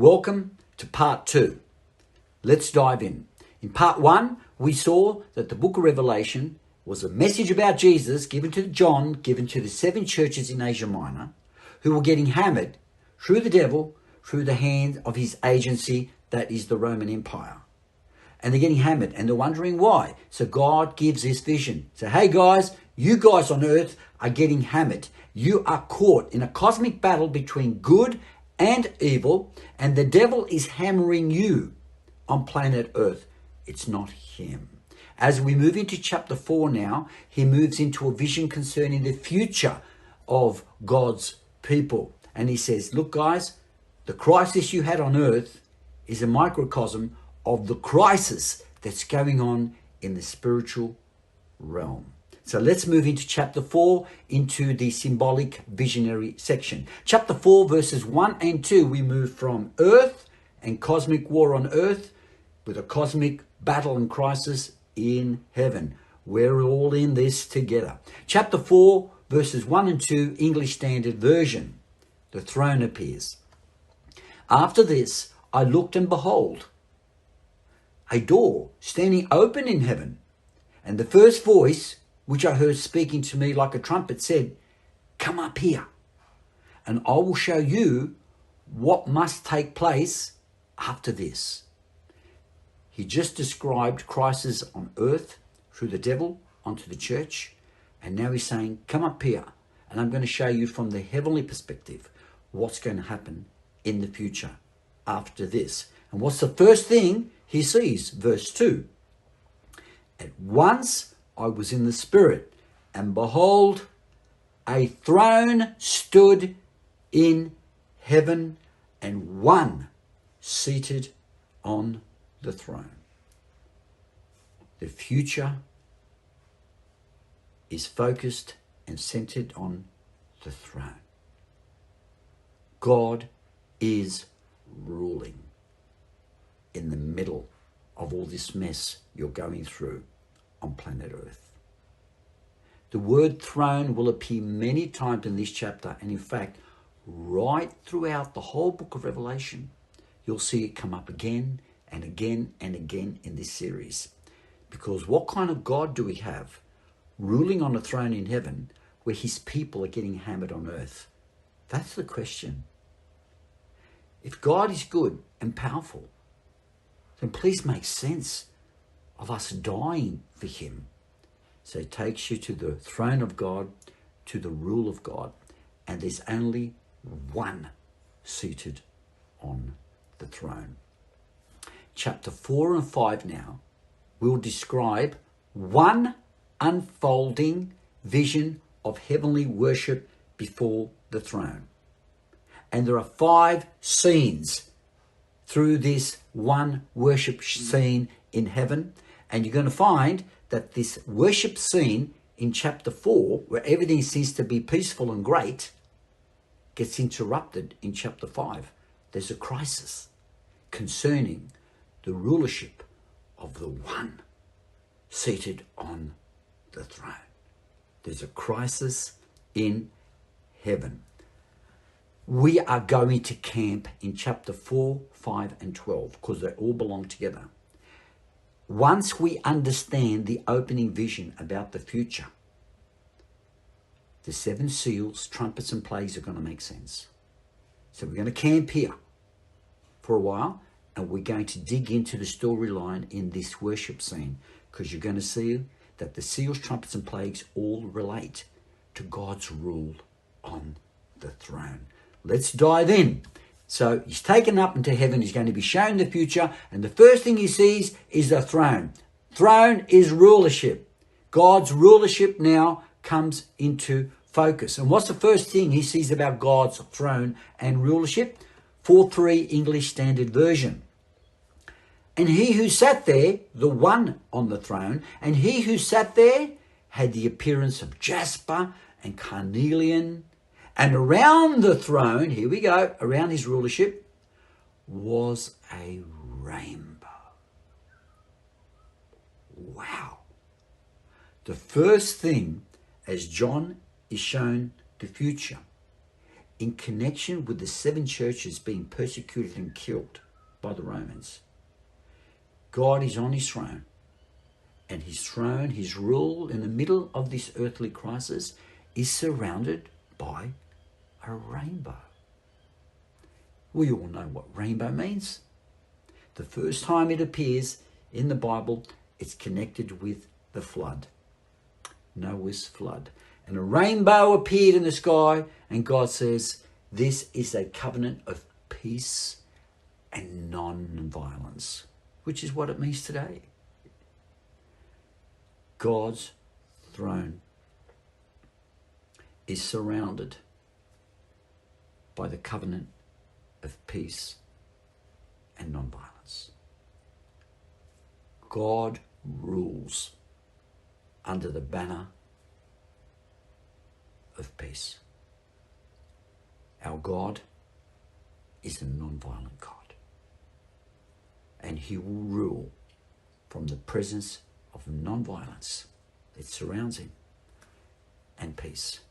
Welcome to part 2. Let's dive in. In part 1, we saw that the book of Revelation was a message about Jesus given to John, given to the 7 churches in Asia Minor, who were getting hammered through the devil, through the hand of his agency, that is the Roman Empire. And they're getting hammered and they're wondering why. So God gives this vision. So, hey guys, you guys on earth are getting hammered. You are caught in a cosmic battle between good and evil, and the devil is hammering you on planet Earth. It's not him. As we move into chapter 4 now, he moves into a vision concerning the future of God's people. And he says, look guys, the crisis you had on earth is a microcosm of the crisis that's going on in the spiritual realm. So let's move into chapter 4, into the symbolic visionary section. Chapter 4, verses 1 and 2, we move from earth and cosmic war on earth with a cosmic battle and crisis in heaven. We're all in this together. Chapter 4, verses 1 and 2, English Standard Version. The throne appears. After this, I looked and behold, a door standing open in heaven. And the first voice, which I heard speaking to me like a trumpet, said, come up here, and I will show you what must take place after this. He just described crisis on earth through the devil onto the church. And now he's saying, come up here, and I'm going to show you from the heavenly perspective what's going to happen in the future after this. And what's the first thing he sees? Verse 2. At once I was in the Spirit, and behold, a throne stood in heaven, and one seated on the throne. The future is focused and centered on the throne. God is ruling in the middle of all this mess you're going through on planet Earth. The word throne will appear many times in this chapter, and in fact, right throughout the whole book of Revelation, you'll see it come up again and again and again in this series. Because what kind of God do we have ruling on a throne in heaven where his people are getting hammered on earth? That's the question. If God is good and powerful, then please make sense of us dying for him. So it takes you to the throne of God, to the rule of God, and there's only one seated on the throne. Chapter 4 and 5 now will describe one unfolding vision of heavenly worship before the throne. And there are 5 scenes through this one worship scene in heaven. And you're going to find that this worship scene in chapter 4, where everything seems to be peaceful and great, gets interrupted in chapter 5. There's a crisis concerning the rulership of the one seated on the throne. There's a crisis in heaven. We are going to camp in chapter 4, 5, and 12 because they all belong together. Once we understand the opening vision about the future, the 7 seals, trumpets, and plagues are going to make sense. So we're going to camp here for a while, and we're going to dig into the storyline in this worship scene, because you're going to see that the seals, trumpets, and plagues all relate to God's rule on the throne. Let's dive in. So he's taken up into heaven. He's going to be shown the future. And the first thing he sees is the throne. Throne is rulership. God's rulership now comes into focus. And what's the first thing he sees about God's throne and rulership? 4:3 English Standard Version. And he who sat there, the one on the throne, and he who sat there had the appearance of jasper and carnelian. And around the throne, here we go, around his rulership, was a rainbow. Wow. The first thing, as John is shown the future, in connection with the 7 churches being persecuted and killed by the Romans. God is on his throne, and his throne, his rule in the middle of this earthly crisis is surrounded by a rainbow. We all know what rainbow means. The first time it appears in the Bible, it's connected with the flood, Noah's flood. And a rainbow appeared in the sky, and God says, this is a covenant of peace and non-violence, which is what it means today. God's throne is surrounded by the covenant of peace and non-violence. God rules under the banner of peace. Our God is a non-violent God, and he will rule from the presence of non-violence that surrounds him and peace.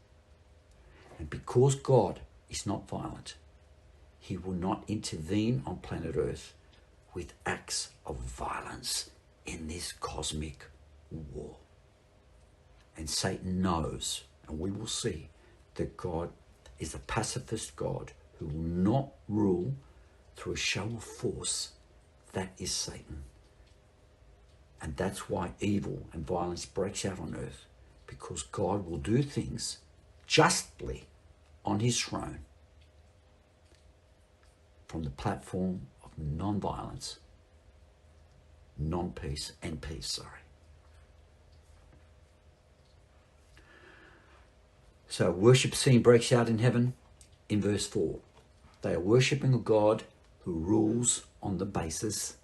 And because God is not violent, he will not intervene on planet Earth with acts of violence in this cosmic war. And Satan knows, and we will see, that God is a pacifist God who will not rule through a show of force. That is Satan. And that's why evil and violence breaks out on earth, because God will do things justly on his throne from the platform of non-violence, non-peace, and peace, So worship scene breaks out in heaven in verse 4. They are worshipping a God who rules on the basis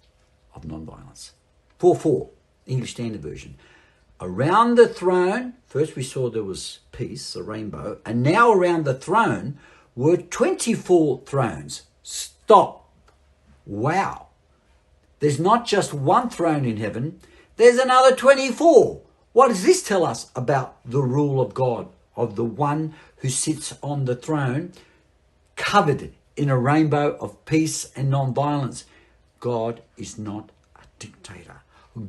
of non-violence. 4:4, English Standard Version. Around the throne, first we saw there was peace, a rainbow, and now around the throne were 24 thrones. Stop. Wow. There's not just one throne in heaven, there's another 24. What does this tell us about the rule of God, of the one who sits on the throne, covered in a rainbow of peace and non-violence? God is not a dictator.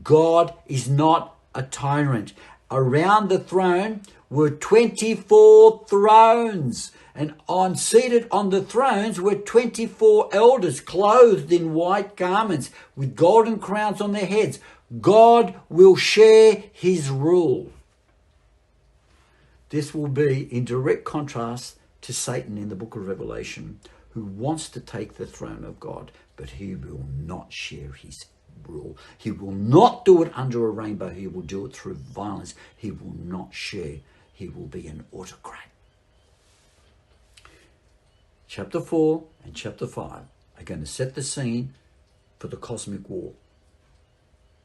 God is not a tyrant. Around the throne were 24 thrones, and seated on the thrones were 24 elders, clothed in white garments, with golden crowns on their heads. God will share his rule. This will be in direct contrast to Satan in the book of Revelation, who wants to take the throne of God, but he will not share his rule. He will not do it under a rainbow. He will do it through violence. He will not share. He will be an autocrat. Chapter 4 and chapter 5 are going to set the scene for the cosmic war.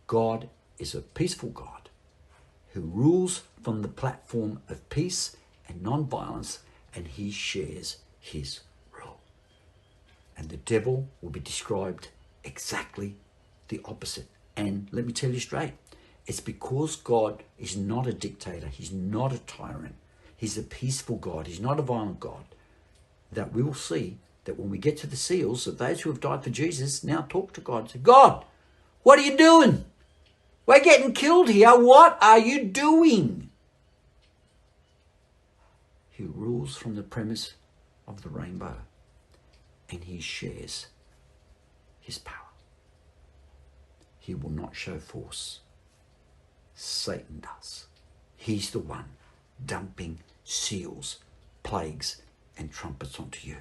God is a peaceful God who rules from the platform of peace and non-violence, and he shares his rule. And the devil will be described exactly the opposite. And let me tell you straight, it's because God is not a dictator, he's not a tyrant, he's a peaceful God, he's not a violent God, that we will see that when we get to the seals, that those who have died for Jesus now talk to God and say, God, what are you doing? We're getting killed here. What are you doing? He rules from the premise of the rainbow, and he shares his power. He will not show force. Satan does. He's the one dumping seals, plagues, and trumpets onto you.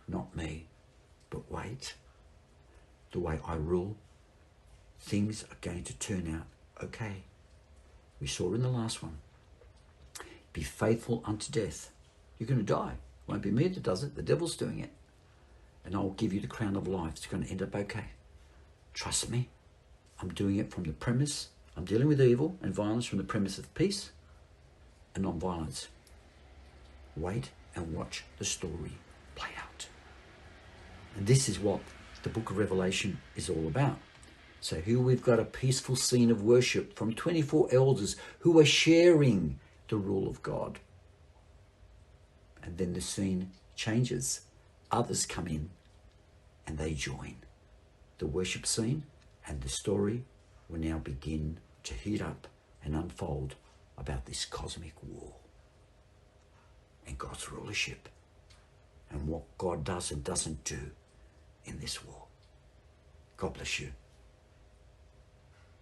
Not me. But wait. The way I rule, things are going to turn out okay. We saw in the last one. Be faithful unto death. You're going to die. It won't be me that does it. The devil's doing it. And I'll give you the crown of life. It's going to end up okay. Trust me. I'm doing it from the premise. I'm dealing with evil and violence from the premise of peace and non-violence. Wait and watch the story play out. And this is what the book of Revelation is all about. So here we've got a peaceful scene of worship from 24 elders who are sharing the rule of God. And then the scene changes. Others come in and they join the worship scene, and the story will now begin to heat up and unfold about this cosmic war and God's rulership and what God does and doesn't do in this war. God bless you.